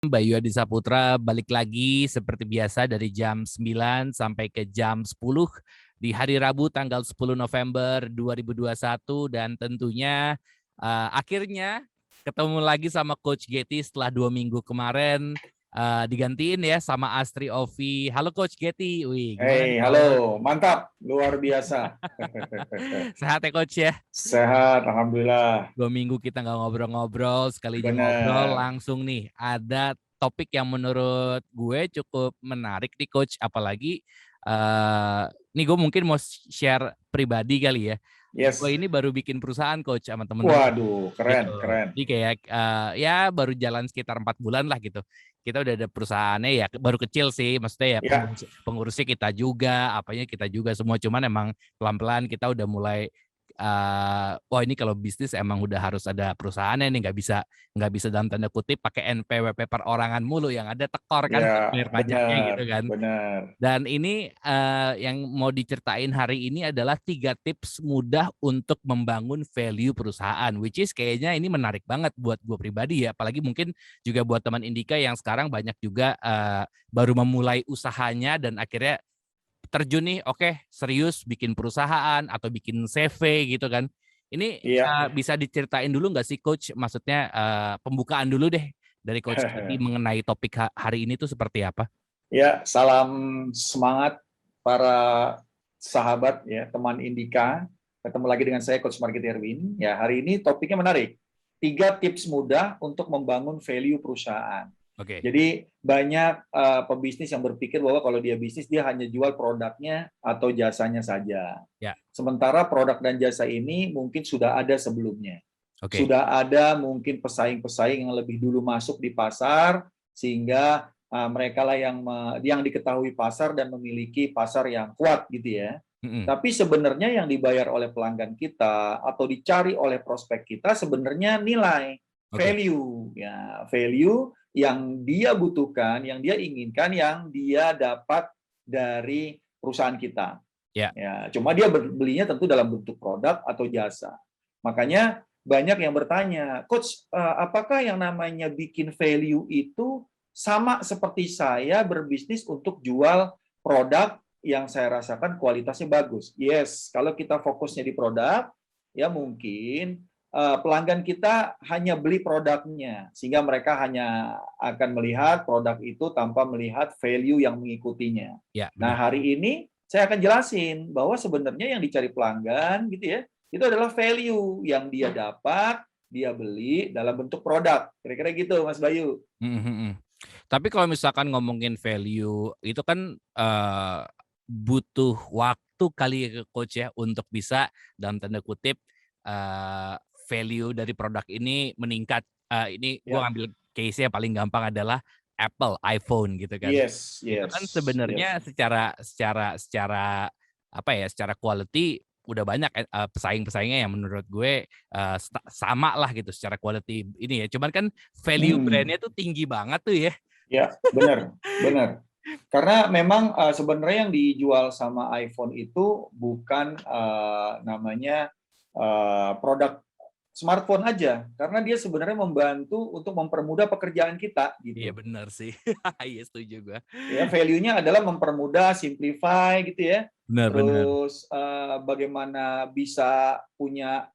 Bayu Adi Saputra balik lagi seperti biasa dari jam 9 sampai ke jam 10 di hari Rabu tanggal 10 November 2021 dan tentunya akhirnya ketemu lagi sama Coach Getty setelah 2 minggu kemarin digantiin ya sama Astri Ovi. Halo Coach Getty, wih gimana nih Halo, kabar? mantap, luar biasa. Sehat ya Coach ya? Sehat, alhamdulillah. 2 minggu kita nggak ngobrol-ngobrol, sekalinya ngobrol Benar. langsung nih ada topik yang menurut gue cukup menarik nih Coach, apalagi nih gue mungkin mau share pribadi kali ya. Gue Yes. ini baru bikin perusahaan Coach sama temen-temen Waduh, keren, gitu. keren. Jadi kayak ya baru jalan sekitar 4 bulan lah gitu. Kita udah ada perusahaannya ya baru kecil sih, maksudnya ya Ya, pengurusnya kita juga, apanya kita juga semua. Cuman emang pelan-pelan kita udah mulai wah ini kalau bisnis emang udah harus ada perusahaannya nih, nggak bisa dalam tanda kutip pakai NPWP perorangan mulu yang ada tekor kan buat ya, bayar pajaknya benar, gitu kan. benar. Dan ini yang mau diceritain hari ini adalah 3 tips mudah untuk membangun value perusahaan, which is kayaknya ini menarik banget buat gue pribadi ya, apalagi mungkin juga buat teman Indika yang sekarang banyak juga baru memulai usahanya dan akhirnya terjun nih, oke, serius bikin perusahaan atau bikin CV gitu kan. Ini Iya. bisa diceritain dulu nggak sih Coach? Maksudnya pembukaan dulu deh dari Coach Kitty mengenai topik hari ini tuh seperti apa? Ya, salam semangat para sahabat ya, teman Indika. Ketemu lagi dengan saya Coach Margit Erwin. Ya, hari ini topiknya menarik. 3 tips mudah untuk membangun value perusahaan. Oke. Jadi banyak pebisnis yang berpikir bahwa kalau dia bisnis dia hanya jual produknya atau jasanya saja. Ya. Sementara produk dan jasa ini mungkin sudah ada sebelumnya. Oke. Sudah ada mungkin pesaing-pesaing yang lebih dulu masuk di pasar sehingga mereka lah yang diketahui pasar dan memiliki pasar yang kuat gitu ya. Tapi sebenarnya yang dibayar oleh pelanggan kita atau dicari oleh prospek kita sebenarnya nilai, value ya, value yang dia butuhkan, yang dia inginkan, yang dia dapat dari perusahaan kita. Ya. Ya, cuma dia belinya tentu dalam bentuk produk atau jasa. Makanya banyak yang bertanya, Coach, apakah yang namanya bikin value itu sama seperti saya berbisnis untuk jual produk yang saya rasakan kualitasnya bagus? Yes, kalau kita fokusnya di produk, ya mungkin pelanggan kita hanya beli produknya, sehingga mereka hanya akan melihat produk itu tanpa melihat value yang mengikutinya. Ya, Nah, benar. hari ini saya akan jelasin bahwa sebenarnya yang dicari pelanggan gitu ya, itu adalah value yang dia dapat, dia beli dalam bentuk produk. Kira-kira gitu, Mas Bayu. Tapi kalau misalkan ngomongin value itu kan butuh waktu kali ya Coach ya untuk bisa dalam tanda kutip value dari produk ini meningkat. Ini gue Ya. ngambil case yang paling gampang adalah Apple, iPhone gitu kan. Yes, Itu kan yes, yes. sebenarnya secara apa ya, secara quality udah banyak pesaing-pesaingnya yang menurut gue sama lah gitu secara quality ini ya. Cuman kan value brand-nya tuh tinggi banget tuh ya. Ya, benar, benar. Karena memang sebenarnya yang dijual sama iPhone itu bukan namanya produk smartphone aja, karena dia sebenarnya membantu untuk mempermudah pekerjaan kita Iya gitu. benar sih. Iya setuju gue. Ya, value-nya adalah mempermudah, simplify gitu ya. Benar-benar. Terus bagaimana bisa punya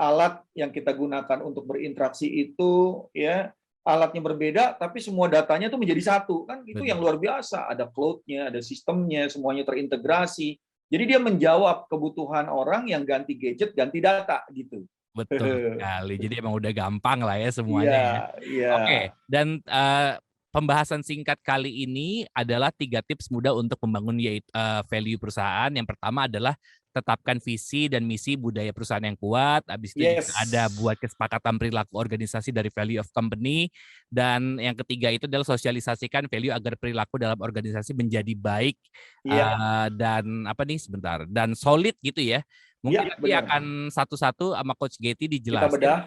alat yang kita gunakan untuk berinteraksi itu ya, alatnya berbeda tapi semua datanya tuh menjadi satu. Kan itu yang Benar. luar biasa, ada cloud-nya, ada sistemnya, semuanya terintegrasi. Jadi dia menjawab kebutuhan orang yang ganti gadget, ganti data gitu. Betul sekali. Jadi emang udah gampang lah ya Iya, semuanya ya. iya. Oke, dan pembahasan singkat kali ini adalah 3 tips mudah untuk membangun value perusahaan. Yang pertama adalah tetapkan visi dan misi budaya perusahaan yang kuat. Habis itu juga ada Yes. buat kesepakatan perilaku organisasi dari value of company. Dan yang ketiga itu adalah sosialisasikan value agar perilaku dalam organisasi menjadi baik Iya, dan apa nih sebentar dan solid gitu ya. Mungkin iya nanti benar. akan satu-satu sama Coach Getty Kita dijelasin. bedah.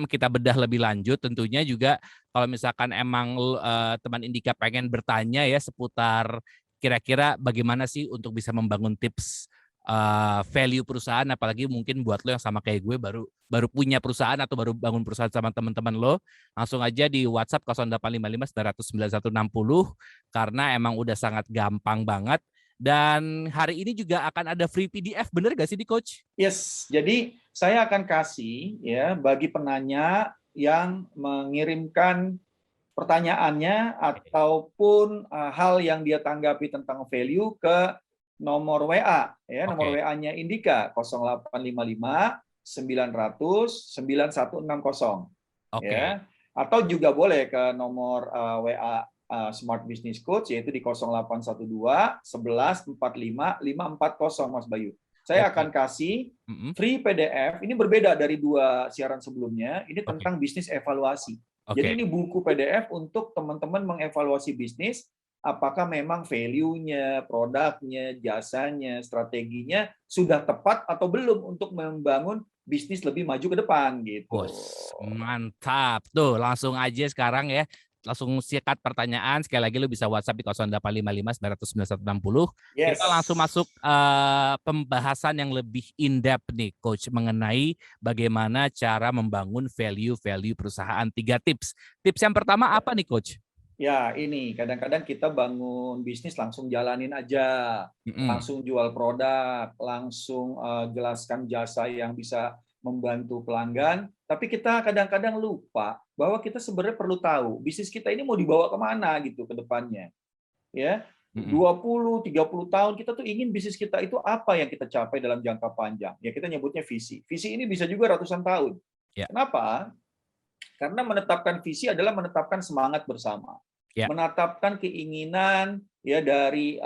Kita bedah lebih lanjut tentunya juga kalau misalkan emang teman Indika pengen bertanya ya seputar kira-kira bagaimana sih untuk bisa membangun tips value perusahaan, apalagi mungkin buat lo yang sama kayak gue baru punya perusahaan atau baru bangun perusahaan sama teman-teman lo, langsung aja di WhatsApp 0855 900 960 karena emang udah sangat gampang banget. Dan hari ini juga akan ada free PDF, bener gak sih di Coach? Yes, jadi saya akan kasih ya bagi penanya yang mengirimkan pertanyaannya ataupun hal yang dia tanggapi tentang value ke nomor WA ya, nomor Oke. WA-nya Indika 0855 900 9160 Oke. ya. Atau juga boleh ke nomor WA Smart Business Coach yaitu di 0812 11 45 540 Mas Bayu. Saya Oke. akan kasih Mm-mm. free PDF, ini berbeda dari 2 siaran sebelumnya, ini Oke. tentang bisnis evaluasi. Oke. Jadi ini buku PDF untuk teman-teman mengevaluasi bisnis, apakah memang value-nya, produknya, jasanya, strateginya sudah tepat atau belum untuk membangun bisnis lebih maju ke depan gitu. Bos, mantap. Tuh, langsung aja sekarang ya. Langsung sikat pertanyaan. Sekali lagi lu bisa WhatsApp di 0855 900 9160. Kita langsung Yes. masuk pembahasan yang lebih in-depth nih, Coach, mengenai bagaimana cara membangun value-value perusahaan. 3 tips. Tips yang pertama apa nih, Coach? Ya, ini kadang-kadang kita bangun bisnis langsung jalanin aja, Mm-mm. langsung jual produk, langsung jelaskan jasa yang bisa membantu pelanggan, tapi kita kadang-kadang lupa bahwa kita sebenarnya perlu tahu bisnis kita ini mau dibawa kemana gitu ke depannya. Ya, Mm-mm. 20, 30 tahun kita tuh ingin bisnis kita itu apa yang kita capai dalam jangka panjang. Ya kita nyebutnya visi. Visi ini bisa juga ratusan tahun. Ya, Kenapa? Karena menetapkan visi adalah menetapkan semangat bersama, ya. menetapkan keinginan ya dari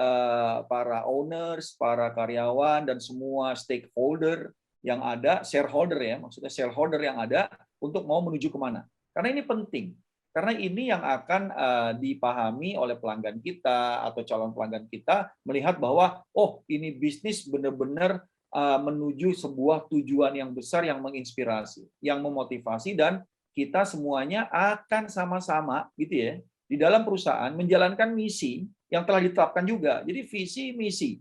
para owners, para karyawan dan semua stakeholder yang ada, shareholder ya, maksudnya shareholder yang ada untuk mau menuju kemana. Karena ini penting, karena ini yang akan dipahami oleh pelanggan kita atau calon pelanggan kita melihat bahwa oh ini bisnis benar-benar menuju sebuah tujuan yang besar yang menginspirasi, yang memotivasi dan kita semuanya akan sama-sama gitu ya di dalam perusahaan menjalankan misi yang telah ditetapkan juga. Jadi visi misi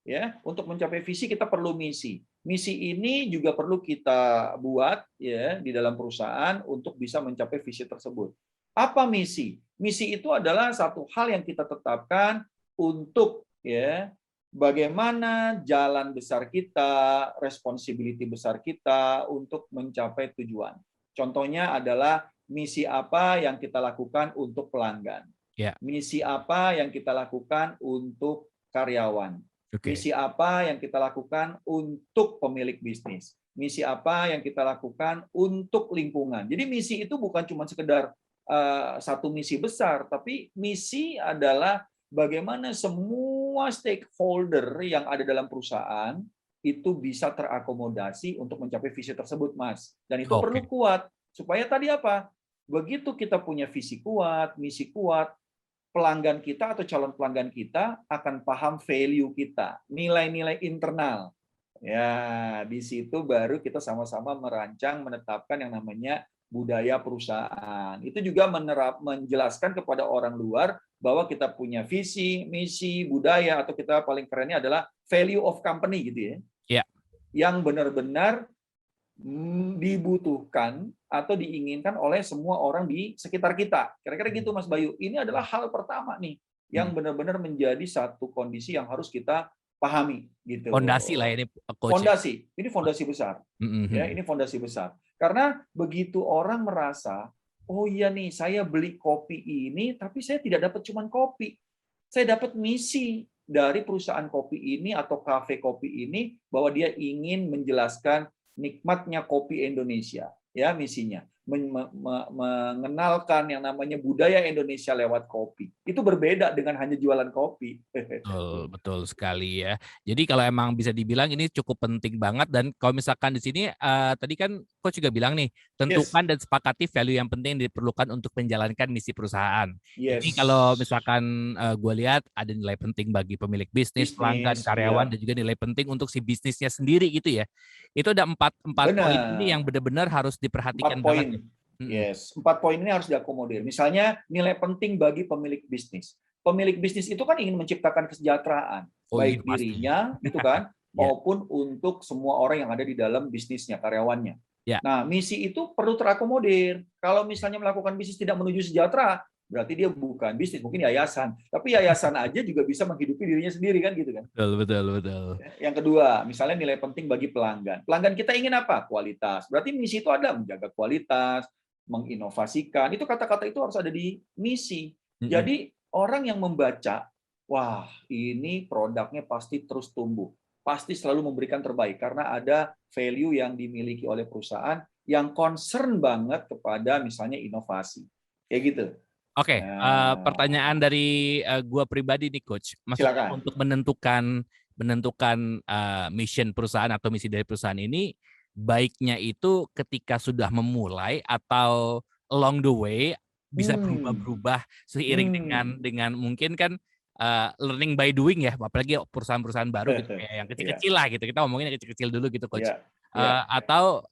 ya, untuk mencapai visi kita perlu misi. Misi ini juga perlu kita buat ya di dalam perusahaan untuk bisa mencapai visi tersebut. Apa misi? Misi itu adalah satu hal yang kita tetapkan untuk ya bagaimana jalan besar kita, responsibility besar kita untuk mencapai tujuan. Contohnya adalah misi apa yang kita lakukan untuk pelanggan. Ya. Misi apa yang kita lakukan untuk karyawan. Oke. Misi apa yang kita lakukan untuk pemilik bisnis. Misi apa yang kita lakukan untuk lingkungan. Jadi misi itu bukan cuma sekedar satu misi besar, tapi misi adalah bagaimana semua stakeholder yang ada dalam perusahaan itu bisa terakomodasi untuk mencapai visi tersebut, Mas. Dan itu perlu Oke. kuat. Supaya tadi apa? Begitu kita punya visi kuat, misi kuat, pelanggan kita atau calon pelanggan kita akan paham value kita, nilai-nilai internal. Ya, di situ baru kita sama-sama merancang, menetapkan yang namanya budaya perusahaan. Itu juga menjelaskan kepada orang luar bahwa kita punya visi, misi, budaya, atau kita paling kerennya adalah value of company gitu ya. Ya. Yang benar-benar dibutuhkan atau diinginkan oleh semua orang di sekitar kita. Kira-kira gitu Mas Bayu. Ini adalah hal pertama nih yang benar-benar menjadi satu kondisi yang harus kita pahami gitu. Fondasi lah ini, Coach. Fondasi. Ini fondasi besar. Ya, ini fondasi besar. Karena begitu orang merasa, oh iya nih, saya beli kopi ini tapi saya tidak dapat cuma kopi. Saya dapat misi dari perusahaan kopi ini atau kafe kopi ini bahwa dia ingin menjelaskan nikmatnya kopi Indonesia, ya misinya mengenalkan yang namanya budaya Indonesia lewat kopi. Itu berbeda dengan hanya jualan kopi. Betul, betul sekali ya. Jadi kalau emang bisa dibilang ini cukup penting banget dan kalau misalkan di sini tadi kan Coach juga bilang nih, Yes. tentukan dan sepakati value yang penting yang diperlukan untuk menjalankan misi perusahaan. Jadi Yes. kalau misalkan gue lihat ada nilai penting bagi pemilik bisnis, pelanggan, Bisnis, karyawan, ya. dan juga nilai penting untuk si bisnisnya sendiri gitu ya. Itu ada empat poin ini yang Benar. benar harus 4 diperhatikan banget. poin. Mm-mm. Yes, 4 poin ini harus diakomodir. Misalnya nilai penting bagi pemilik bisnis. Pemilik bisnis itu kan ingin menciptakan kesejahteraan, Oh iya baik pasti. dirinya, gitu kan, Ya, maupun untuk semua orang yang ada di dalam bisnisnya, karyawannya. ya. Nah, misi itu perlu terakomodir. Kalau misalnya melakukan bisnis tidak menuju sejahtera, berarti dia bukan bisnis, mungkin yayasan. Tapi yayasan aja juga bisa menghidupi dirinya sendiri kan gitu kan. Betul, betul, betul. Yang kedua, misalnya nilai penting bagi pelanggan. Pelanggan kita ingin apa? Kualitas. Berarti misi itu ada menjaga kualitas, menginovasikan. Itu kata-kata itu harus ada di misi. Mm-mm. Jadi orang yang membaca, wah ini produknya pasti terus tumbuh. Pasti selalu memberikan terbaik karena ada value yang dimiliki oleh perusahaan yang concern banget kepada misalnya inovasi. Kayak gitu. Oke, pertanyaan Nah, dari gua pribadi nih Coach. Maksudnya silakan. untuk menentukan mission perusahaan atau misi dari perusahaan ini baiknya itu ketika sudah memulai atau along the way bisa Hmm, berubah-berubah seiring hmm. dengan mungkin kan learning by doing ya, apalagi perusahaan-perusahaan baru gitu kayak yang Ya, kecil-kecil lah gitu. Kita ngomongin yang kecil-kecil dulu gitu Coach. ya, ya. Atau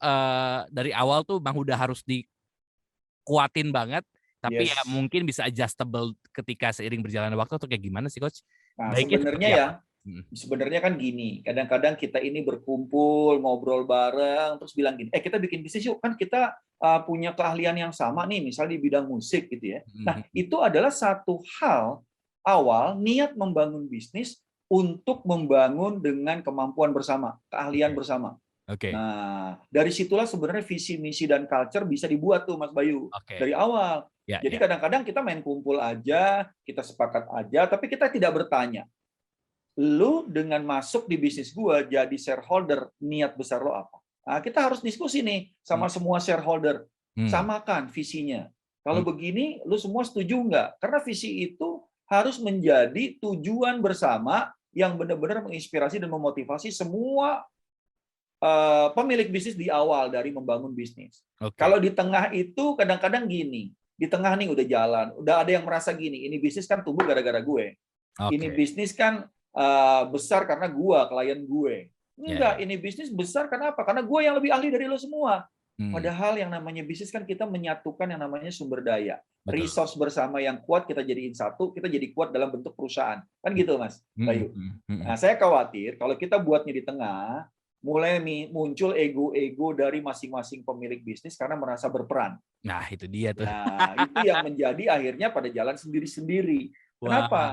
dari awal tuh Bang udah harus dikuatin banget tapi ya Yes. mungkin bisa adjustable ketika seiring berjalannya waktu atau kayak gimana sih Coach? Nah, Baiknya sebenarnya seperti ya, apa? Mhm. sebenarnya kan gini, kadang-kadang kita ini berkumpul, ngobrol bareng, terus bilang gini, kita bikin bisnis yuk, kan kita punya keahlian yang sama nih, misalnya di bidang musik gitu ya. Nah, Mhm. itu adalah satu hal awal niat membangun bisnis untuk membangun dengan kemampuan bersama, keahlian Oke. bersama. Oke. Nah, dari situlah sebenarnya visi, misi, dan culture bisa dibuat tuh, Mas Bayu, Oke. dari awal. Ya, Jadi ya. kadang-kadang kita main kumpul aja, kita sepakat aja, tapi kita tidak bertanya, lu dengan masuk di bisnis gua jadi shareholder, niat besar lo apa? Nah, kita harus diskusi nih Hmm. sama semua shareholder. Hmm. Samakan visinya. Kalau Hmm. begini, lu semua setuju nggak? Karena visi itu harus menjadi tujuan bersama yang benar-benar menginspirasi dan memotivasi semua pemilik bisnis di awal dari membangun bisnis. Oke. Kalau di tengah itu kadang-kadang gini, di tengah nih udah jalan, udah ada yang merasa gini, ini bisnis kan tumbuh gara-gara gue. Ini Oke. bisnis kan besar karena gua, klien gue. Ya, ya. Enggak, ini bisnis besar karena apa? Karena gue yang lebih ahli dari lo semua. Hmm. Padahal yang namanya bisnis kan kita menyatukan yang namanya sumber daya. Betul. Resource bersama yang kuat kita jadiin satu, kita jadi kuat dalam bentuk perusahaan. Kan gitu, Mas Hmm. Bayu. Hmm. Hmm. Nah, saya khawatir kalau kita buatnya di tengah, mulai muncul ego-ego dari masing-masing pemilik bisnis karena merasa berperan. Nah, itu dia tuh. Nah, itu yang menjadi akhirnya pada jalan sendiri-sendiri. Wah, Kenapa?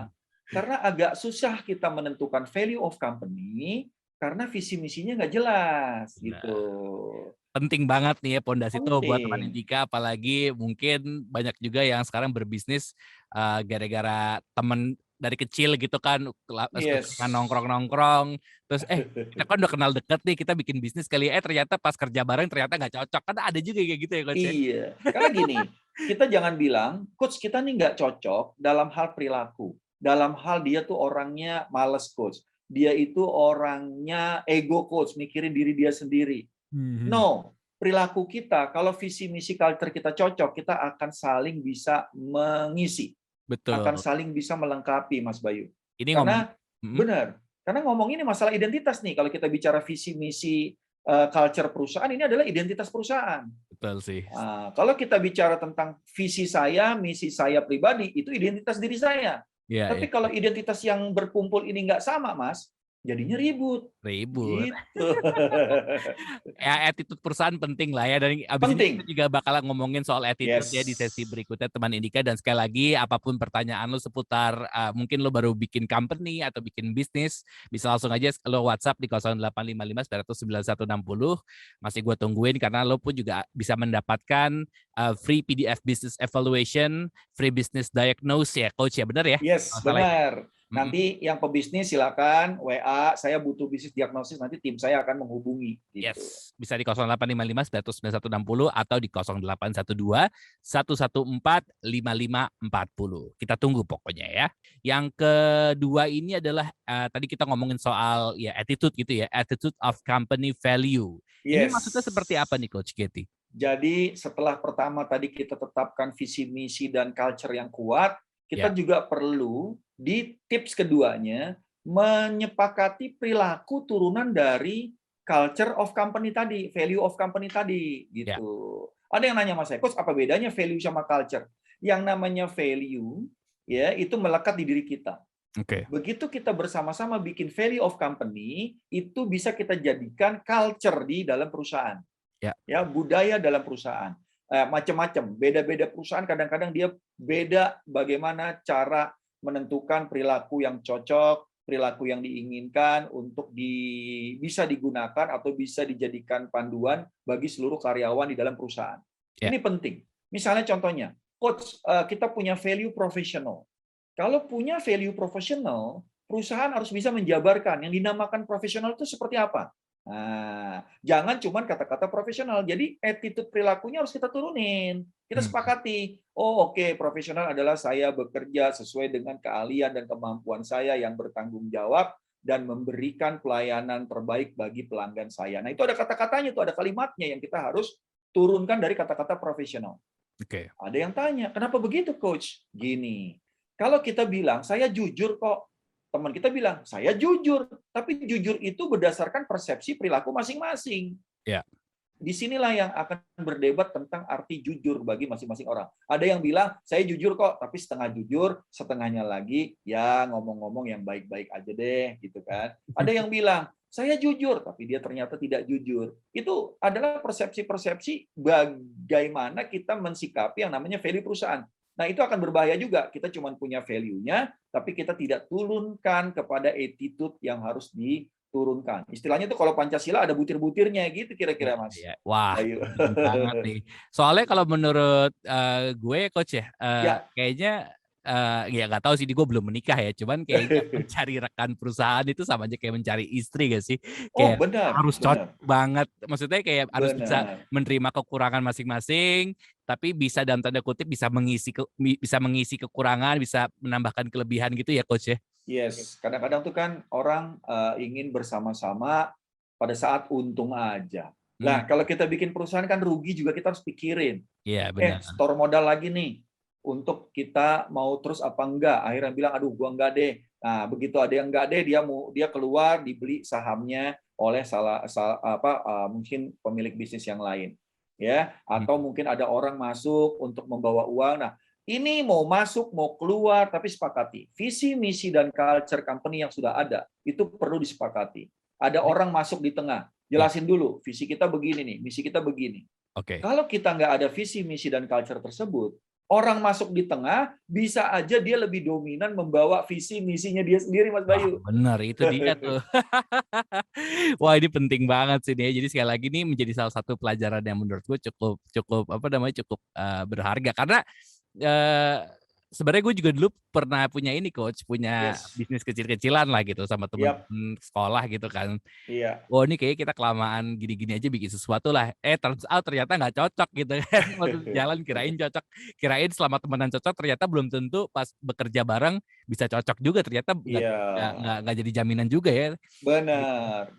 Karena agak susah kita menentukan value of company karena visi misinya nggak jelas gitu. benar. Penting banget nih ya pondasi itu buat teman Penting. Indika, apalagi mungkin banyak juga yang sekarang berbisnis gara-gara temen dari kecil gitu kan suka Yes. nongkrong-nongkrong terus kita kan udah kenal deket nih kita bikin bisnis kali ya ternyata pas kerja bareng ternyata nggak cocok kan ada juga kayak gitu ya coach ya. Iya. Karena gini, kita jangan bilang, coach kita nih nggak cocok dalam hal perilaku. Dalam hal dia tuh orangnya males coach. Dia itu orangnya ego coach, mikirin diri dia sendiri. Mhm. No, perilaku kita, kalau visi misi culture kita cocok, kita akan saling bisa mengisi, akan Betul. saling bisa melengkapi, Mas Bayu. Ini ngomong. Karena Mhm. benar, karena ngomong ini masalah identitas nih. Kalau kita bicara visi misi culture perusahaan, ini adalah identitas perusahaan. Betul sih. Kalau kita bicara tentang visi saya, misi saya pribadi, itu identitas diri saya. Iya, Tapi iya, kalau iya. identitas yang berkumpul ini nggak sama, Mas, jadinya ribut. Ribut. Gitu. Ya attitude perusahaan penting lah ya dan abis ini kita Penting. juga bakalan ngomongin soal attitude ya di sesi Yes. berikutnya teman Indika dan sekali lagi apapun pertanyaan lo seputar mungkin lo baru bikin company atau bikin bisnis bisa langsung aja lo WhatsApp di 0855 900 9160 masih gue tungguin karena lo pun juga bisa mendapatkan free PDF business evaluation, free business diagnose ya coach ya benar ya? Yes, Salah ya? benar. Mm-mm. Nanti yang pebisnis silakan WA, saya butuh bisnis diagnosis, nanti tim saya akan menghubungi gitu. Yes, bisa di 0855 900 9160 atau di 0812 114 5540. Kita tunggu pokoknya ya. Yang kedua ini adalah tadi kita ngomongin soal ya attitude gitu ya, attitude of company value. Ini maksudnya seperti Yes. apa nih Coach Getty? Jadi setelah pertama tadi kita tetapkan visi misi dan culture yang kuat, kita Ya, juga perlu di tips keduanya menyepakati perilaku turunan dari culture of company tadi, value of company tadi ya. gitu. Ada yang nanya Mas Eko, apa bedanya value sama culture? Yang namanya value ya itu melekat di diri kita. Oke. Begitu kita bersama-sama bikin value of company, itu bisa kita jadikan culture di dalam perusahaan. Ya. Ya, budaya dalam perusahaan. Macam-macam. Beda-beda perusahaan kadang-kadang dia beda bagaimana cara menentukan perilaku yang cocok, perilaku yang diinginkan untuk bisa digunakan atau bisa dijadikan panduan bagi seluruh karyawan di dalam perusahaan. Ya. Ini penting. Misalnya contohnya, coach, kita punya value profesional. Kalau punya value profesional, perusahaan harus bisa menjabarkan yang dinamakan profesional itu seperti apa. Nah, jangan cuma kata-kata profesional. Jadi attitude perilakunya harus kita turunin. Kita sepakati. Oh, oke, profesional adalah saya bekerja sesuai dengan keahlian dan kemampuan saya yang bertanggung jawab dan memberikan pelayanan terbaik bagi pelanggan saya. Nah, itu ada kata-katanya, itu ada kalimatnya yang kita harus turunkan dari kata-kata profesional. Oke. Ada yang tanya, kenapa begitu, coach? Gini, kalau kita bilang, saya jujur kok. Teman kita bilang, saya jujur. Tapi jujur itu berdasarkan persepsi perilaku masing-masing. Ya. Disinilah yang akan berdebat tentang arti jujur bagi masing-masing orang. Ada yang bilang, saya jujur kok, tapi setengah jujur, setengahnya lagi, ya ngomong-ngomong yang baik-baik aja deh, gitu kan. Ada yang bilang, saya jujur, tapi dia ternyata tidak jujur. Itu adalah persepsi-persepsi bagaimana kita mensikapi yang namanya value perusahaan. Nah, itu akan berbahaya juga. Kita cuma punya value-nya, tapi kita tidak turunkan kepada attitude yang harus diturunkan. Istilahnya itu kalau Pancasila ada butir-butirnya gitu kira-kira, Mas. Ya. Wah, Ayo. penting banget nih. Soalnya kalau menurut gue coach ya, Ya, kayaknya ya nggak tahu sih, gue belum menikah ya. Cuman kayaknya mencari rekan perusahaan itu sama aja kayak mencari istri gak sih? oh Kayak benar, harus cocok benar, banget. Maksudnya kayak harus bisa benar. menerima kekurangan masing-masing, tapi bisa dalam tanda kutip bisa mengisi kekurangan, bisa menambahkan kelebihan gitu ya coach ya. Yes, kadang-kadang tuh kan orang ingin bersama-sama pada saat untung aja. Hmm, Nah, kalau kita bikin perusahaan kan rugi juga kita harus pikirin. iya benar. Store modal lagi nih untuk kita mau terus apa enggak. Akhirnya bilang, aduh, gua enggak deh. Nah, begitu ada yang enggak deh, dia keluar dibeli sahamnya oleh mungkin pemilik bisnis yang lain, ya. Hmm. Atau mungkin ada orang masuk untuk membawa uang. Nah, ini mau masuk, mau keluar, tapi sepakati. Visi, misi, dan culture company yang sudah ada, itu perlu disepakati. Ada orang masuk di tengah, Ya, jelasin dulu, visi kita begini nih, misi kita begini. oke. Kalau kita nggak ada visi, misi, dan culture tersebut, orang masuk di tengah, bisa aja dia lebih dominan membawa visi, misinya dia sendiri, Mas Wah, Bayu. benar itu dia tuh. Wah, ini penting banget sih nih. Jadi sekali lagi ini menjadi salah satu pelajaran yang menurut gue cukup cukup apa namanya cukup berharga karena eh, sebenarnya gue juga dulu pernah punya ini coach, punya Yes. bisnis kecil-kecilan lah gitu sama Yap. teman-teman sekolah gitu kan. Iya. Oh ini kayaknya kita kelamaan gini-gini aja bikin sesuatu lah. Turns out ternyata nggak cocok gitu kan. Waktu jalan kirain cocok. Kirain selama temenan cocok ternyata belum tentu pas bekerja bareng bisa cocok juga. Ternyata Iya. nggak jadi jaminan juga ya. Gitu. Benar.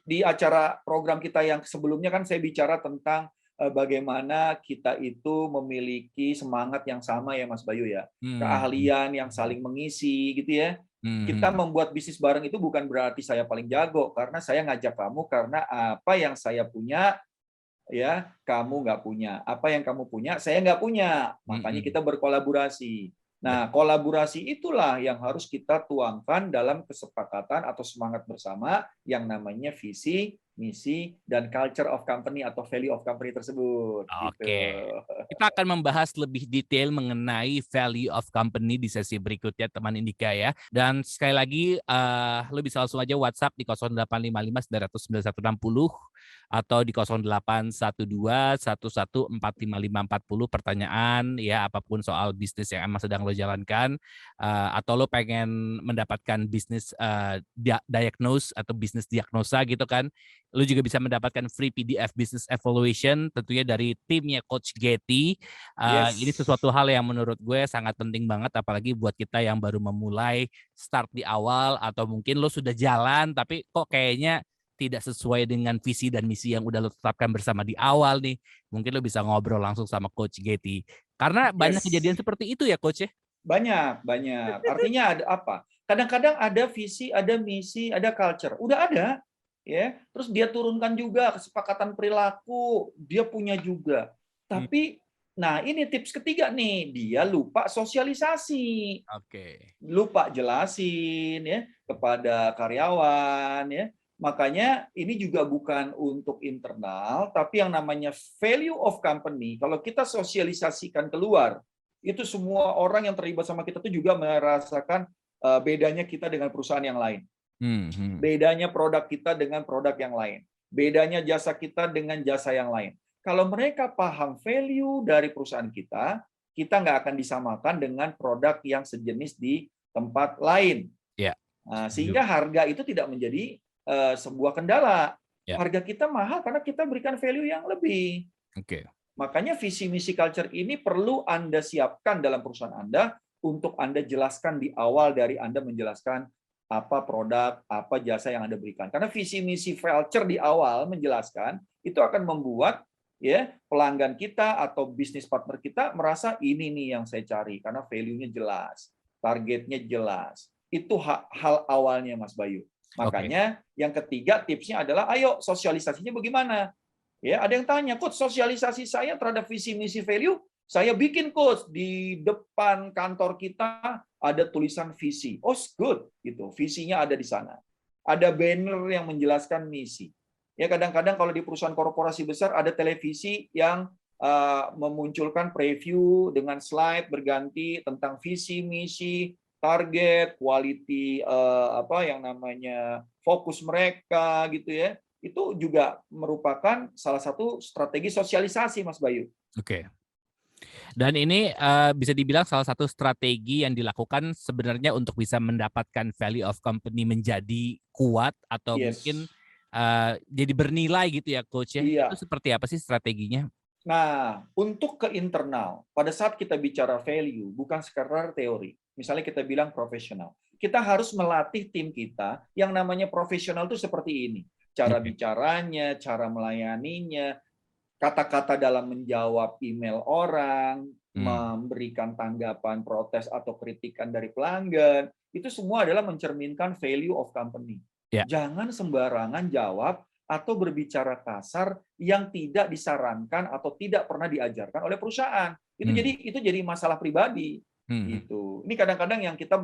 Di acara program kita yang sebelumnya kan saya bicara tentang bagaimana kita itu memiliki semangat yang sama ya Mas Bayu ya. Hmm. Keahlian yang saling mengisi gitu ya. Kita Hmm. membuat bisnis bareng itu bukan berarti saya paling jago karena saya ngajak kamu karena apa yang saya punya ya kamu nggak punya. Apa yang kamu punya saya nggak punya. Makanya Hmm. kita berkolaborasi. Nah, Betul. kolaborasi itulah yang harus kita tuangkan dalam kesepakatan atau semangat bersama yang namanya visi, misi, dan culture of company atau value of company tersebut. Gitu. Oke. Kita akan membahas lebih detail mengenai value of company di sesi berikutnya teman Indika ya. Dan sekali lagi lo bisa langsung aja WhatsApp di 0855 900 9160 atau di 0812 11455540 pertanyaan ya apapun soal bisnis yang emang sedang lo jalankan atau lo pengen mendapatkan bisnis diagnose atau bisnis diagnosa gitu kan. Lu juga bisa mendapatkan free PDF Business Evaluation tentunya dari timnya Coach Getty. Ini Yes. sesuatu hal yang menurut gue sangat penting banget apalagi buat kita yang baru memulai start di awal atau mungkin lo sudah jalan tapi kok kayaknya tidak sesuai dengan visi dan misi yang udah lo tetapkan bersama di awal nih. Mungkin lo bisa ngobrol langsung sama Coach Getty. Karena banyak kejadian Yes. seperti itu ya Coach ya. Banyak, banyak. Artinya ada apa? Kadang-kadang ada visi, ada misi, ada culture. Udah ada, ya. Terus dia turunkan juga kesepakatan perilaku, dia punya juga. Hmm. Tapi Nah, ini tips ketiga nih, dia lupa sosialisasi, Oke. lupa jelasin ya kepada karyawan ya. Makanya ini juga bukan untuk internal, tapi yang namanya value of company. Kalau kita sosialisasikan keluar, itu semua orang yang terlibat sama kita tuh juga merasakan bedanya kita dengan perusahaan yang lain. Bedanya produk kita dengan produk yang lain. Bedanya jasa kita dengan jasa yang lain. Kalau mereka paham value dari perusahaan kita, kita nggak akan disamakan dengan produk yang sejenis di tempat lain. Ya. Nah, sehingga harga itu tidak menjadi sebuah kendala. Ya. Harga kita mahal karena kita berikan value yang lebih. Oke. Makanya visi misi culture ini perlu Anda siapkan dalam perusahaan Anda untuk Anda jelaskan di awal dari Anda menjelaskan apa produk, apa jasa yang Anda berikan. Karena visi misi culture di awal menjelaskan itu akan membuat ya pelanggan kita atau bisnis partner kita merasa ini nih yang saya cari karena value-nya jelas, targetnya jelas. Itu hal awalnya Mas Bayu. Makanya yang ketiga tipsnya adalah ayo sosialisasinya bagaimana? Ya, ada yang tanya, coach, sosialisasi saya terhadap visi misi value, saya bikin coach di depan kantor kita ada tulisan visi. Oh, good, gitu. Visinya ada di sana. Ada banner yang menjelaskan misi. Ya, kadang-kadang kalau di perusahaan korporasi besar ada televisi yang memunculkan preview dengan slide berganti tentang visi misi, target, quality apa yang namanya fokus mereka gitu ya. Itu juga merupakan salah satu strategi sosialisasi, Mas Bayu. Oke. Dan ini bisa dibilang salah satu strategi yang dilakukan sebenarnya untuk bisa mendapatkan value of company menjadi kuat atau mungkin jadi bernilai gitu ya, Coach ya. Iya. Itu seperti apa sih strateginya? Nah, untuk ke internal, pada saat kita bicara value, bukan sekedar teori. Misalnya kita bilang profesional. Kita harus melatih tim kita yang namanya profesional itu seperti ini. Cara bicaranya, cara melayaninya, kata-kata dalam menjawab email orang, memberikan tanggapan, protes, atau kritikan dari pelanggan, itu semua adalah mencerminkan value of company. Ya. Jangan sembarangan jawab atau berbicara kasar yang tidak disarankan atau tidak pernah diajarkan oleh perusahaan. Itu jadi masalah pribadi. Gitu. Ini kadang-kadang yang kita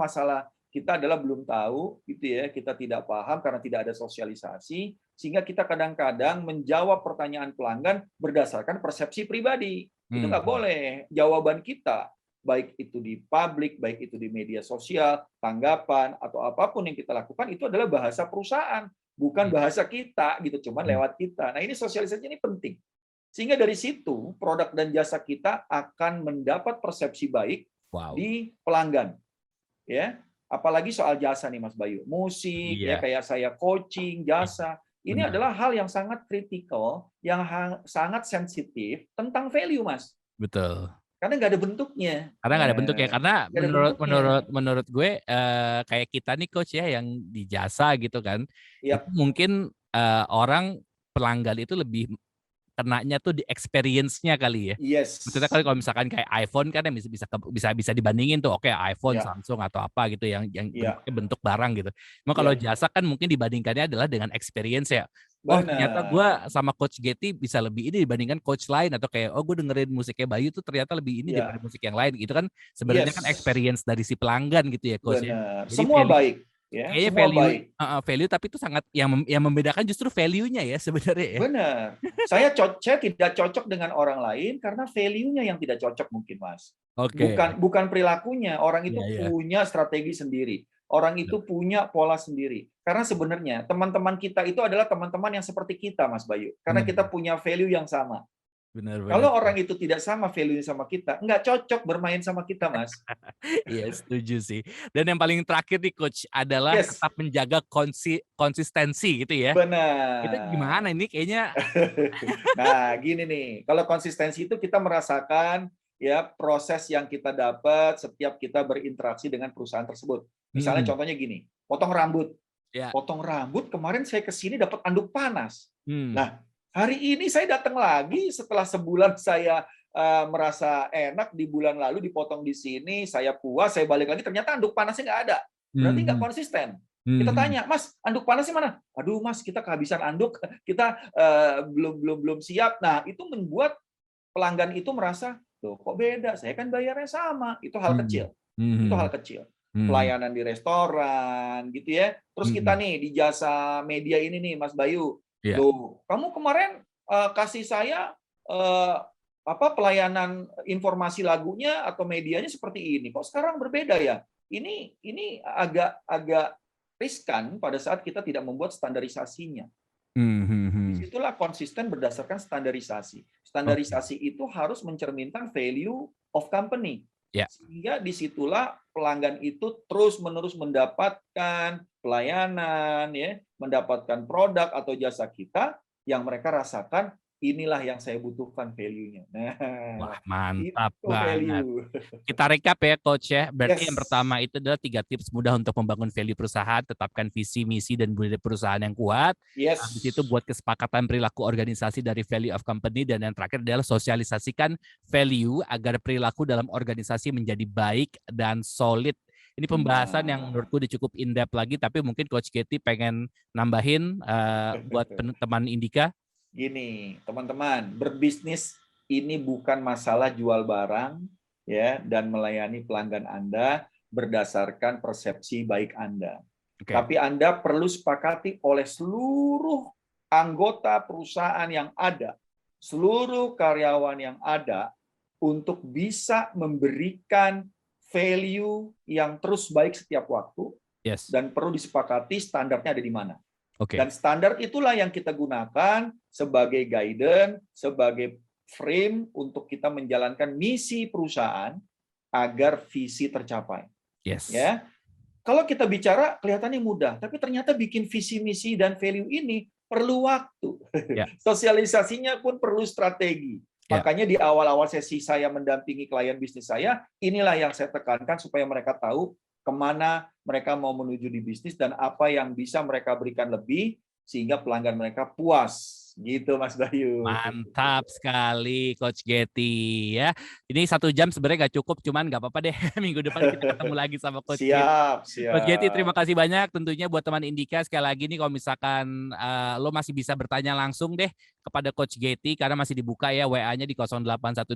adalah belum tahu gitu ya, kita tidak paham karena tidak ada sosialisasi, sehingga kita kadang-kadang menjawab pertanyaan pelanggan berdasarkan persepsi pribadi. Itu nggak boleh. Jawaban kita, baik itu di publik, baik itu di media sosial, tanggapan, atau apapun yang kita lakukan, itu adalah bahasa perusahaan, bukan bahasa kita, gitu, cuman lewat kita. Nah, ini sosialisasi ini penting. Sehingga dari situ, produk dan jasa kita akan mendapat persepsi baik di pelanggan. Ya, apalagi soal jasa nih Mas Bayu, musik ya kayak saya coaching jasa, ini adalah hal yang sangat kritikal, yang sangat sensitif tentang value Mas. Betul. Karena nggak ada bentuknya. Karena nggak ada bentuknya. Karena menurut gue kayak kita nih Coach ya yang di jasa gitu kan, itu mungkin orang pelanggan itu lebih kenanya tuh di experience-nya kali ya. Yes. Maksudnya kalau misalkan kayak iPhone kan bisa dibandingin tuh, oke iPhone, Samsung atau apa gitu yang bentuk barang gitu. Cuma kalau jasa kan mungkin dibandingkannya adalah dengan experience ya. Oh ternyata gue sama Coach Getty bisa lebih ini dibandingkan coach lain, atau kayak gue dengerin musiknya Bayu tuh ternyata lebih ini daripada musik yang lain gitu kan. Sebenarnya kan experience dari si pelanggan gitu ya Coach ya. Jadi semua baik. Ya, kayaknya value tapi itu sangat yang membedakan justru value-nya ya sebenarnya ya. Benar. Saya tidak cocok dengan orang lain karena value-nya yang tidak cocok mungkin Mas. Bukan perilakunya. Orang itu punya strategi sendiri. Orang itu punya pola sendiri. Karena sebenarnya teman-teman kita itu adalah teman-teman yang seperti kita Mas Bayu. Karena kita punya value yang sama. Benar. Kalau orang itu tidak sama value sama kita, nggak cocok bermain sama kita, Mas. Iya, setuju sih. Dan yang paling terakhir nih, Coach, adalah tetap menjaga konsistensi gitu ya. Benar. Itu gimana ini kayaknya? Nah, gini nih. Kalau konsistensi itu kita merasakan ya proses yang kita dapat setiap kita berinteraksi dengan perusahaan tersebut. Misalnya contohnya gini, potong rambut. Potong rambut, kemarin saya ke sini dapat anduk panas. Nah, hari ini saya datang lagi setelah sebulan saya merasa enak di bulan lalu dipotong di sini, saya puas, saya balik lagi ternyata anduk panasnya nggak ada. Berarti nggak konsisten. Kita tanya, Mas, anduk panasnya mana? Aduh, Mas, kita kehabisan anduk, kita belum siap. Nah, itu membuat pelanggan itu merasa Loh, kok beda? Saya kan bayarnya sama. Itu hal Hmm. kecil. Itu Hmm. hal kecil. Hmm. Pelayanan di restoran gitu ya. Terus kita Hmm. nih di jasa media ini nih Mas Bayu. Ya. Loh, kamu kemarin kasih saya pelayanan informasi lagunya atau medianya seperti ini. Kok sekarang berbeda ya? Ini agak riskan pada saat kita tidak membuat standarisasinya. Hmm. Hmm. Hmm. Disitulah konsisten berdasarkan standarisasi. Oke. Standarisasi itu harus mencerminkan value of company. Ya. Sehingga disitulah pelanggan itu terus-menerus mendapatkan pelayanan, ya, mendapatkan produk atau jasa kita yang mereka rasakan, inilah yang saya butuhkan value-nya. Wah, Nah, mantap itu banget. value. Kita recap ya Coach ya. Berarti yang Yes. pertama itu adalah 3 tips mudah untuk membangun value perusahaan, tetapkan visi, misi, dan budaya perusahaan yang kuat. Habis itu Yes. buat kesepakatan perilaku organisasi dari value of company, dan yang terakhir adalah sosialisasikan value agar perilaku dalam organisasi menjadi baik dan solid. Ini pembahasan yang Nah, menurutku udah cukup in-depth lagi, tapi mungkin Coach Getty pengen nambahin buat teman Indika. gini, teman-teman, berbisnis ini bukan masalah jual barang ya dan melayani pelanggan Anda berdasarkan persepsi baik Anda. Oke. Tapi Anda perlu sepakati oleh seluruh anggota perusahaan yang ada, seluruh karyawan yang ada untuk bisa memberikan value yang terus baik setiap waktu Yes. dan perlu disepakati standarnya ada di mana. Oke. Dan standar itulah yang kita gunakan sebagai guidance, sebagai frame untuk kita menjalankan misi perusahaan agar visi tercapai. Yes. Ya, kalau kita bicara kelihatannya mudah, tapi ternyata bikin visi, misi, dan value ini perlu waktu. Ya. Sosialisasinya pun perlu strategi. Ya. Makanya di awal-awal sesi saya mendampingi klien bisnis saya, inilah yang saya tekankan supaya mereka tahu kemana mereka mau menuju di bisnis dan apa yang bisa mereka berikan lebih sehingga pelanggan mereka puas. Gitu Mas Bayu. Mantap sekali Coach Getty ya. Ini 1 jam sebenarnya nggak cukup, cuman nggak apa-apa deh. Minggu depan kita ketemu lagi sama Coach Getty. Siap, Coach Getty, terima siap. kasih banyak tentunya buat teman Indika. Sekali lagi nih kalau misalkan lo masih bisa bertanya langsung deh kepada Coach Getty karena masih dibuka ya WA-nya di 0812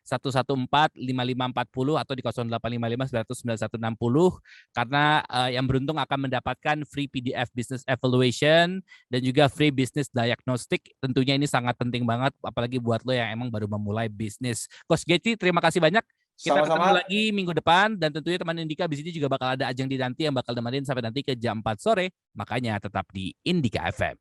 114 5540 atau di 0855 99160 karena yang beruntung akan mendapatkan free PDF Business Evaluation dan juga free business diagnostic. Tentunya ini sangat penting banget apalagi buat lo yang emang baru memulai bisnis. Coach Getty, terima kasih banyak. Kita ketemu Sama-sama. lagi minggu depan dan tentunya teman Indika di sini juga bakal ada Ajeng Dinanti yang bakal nemenin sampai nanti ke jam 4 sore. Makanya tetap di Indika FM.